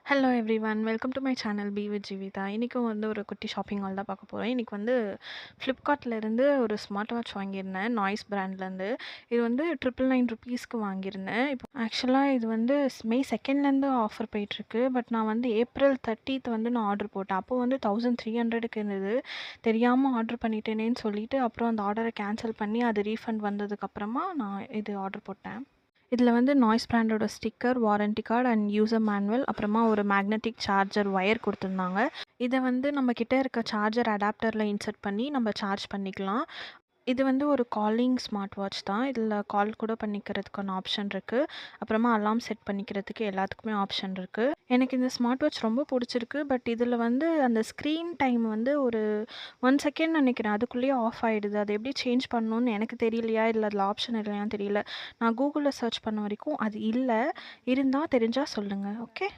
Hello everyone welcome to my channel be with Jeevitha. இன்றைக்கும் வந்து ஒரு குட்டி ஷாப்பிங் ஹால் தான் பார்க்க போகிறோம். இன்றைக்கி வந்து ஃப்ளிப்கார்ட்லேருந்து ஒரு ஸ்மார்ட் வாட்ச் வாங்கியிருந்தேன் நாய்ஸ் பிராண்ட்லேருந்து. இது வந்து ₹999 வாங்கியிருந்தேன். இப்போ ஆக்சுவலாக இது வந்து மே 2லேருந்து ஆஃபர் போயிட்டுருக்கு. பட் நான் வந்து ஏப்ரல் 30th வந்து நான் ஆர்டர் போட்டேன். அப்போது வந்து 1300க்கு இருந்தது. தெரியாமல் ஆர்டர் பண்ணிட்டேனேன்னு சொல்லிட்டு அப்புறம் அந்த ஆர்டரை கேன்சல் பண்ணி அது ரீஃபண்ட் வந்ததுக்கப்புறமா நான் இது ஆர்டர் போட்டேன். இதில் வந்து நாய்ஸ் பிராண்டோட sticker, warranty card and user manual, அப்புறமா ஒரு மேக்னெட்டிக் சார்ஜர் ஒயர் கொடுத்துருந்தாங்க. இதை வந்து நம்ம கிட்ட இருக்க சார்ஜர் அடாப்டரில் இன்சர்ட் பண்ணி நம்ம சார்ஜ் பண்ணிக்கலாம். இது வந்து ஒரு காலிங் ஸ்மார்ட் வாட்ச் தான். இதில் கால் கூட பண்ணிக்கிறதுக்கான ஆப்ஷன் இருக்குது. அப்புறமா அலார்ம் செட் பண்ணிக்கிறதுக்கு எல்லாத்துக்குமே ஆப்ஷன் இருக்குது. எனக்கு இந்த ஸ்மார்ட் வாட்ச் ரொம்ப பிடிச்சிருக்கு. பட் இதில் வந்து அந்த ஸ்க்ரீன் டைம் வந்து ஒரு 1 செகண்ட் நினைக்கிறேன். அதுக்குள்ளேயே ஆஃப் ஆகிடுது. அது எப்படி சேஞ்ச் பண்ணணும்னு எனக்கு தெரியலையா, இல்லை அதில் ஆப்ஷன் இல்லையான்னு தெரியல. நான் கூகுளில் சர்ச் பண்ண வரைக்கும் அது இல்லை. இருந்தால் தெரிஞ்சால் சொல்லுங்கள். ஓகே.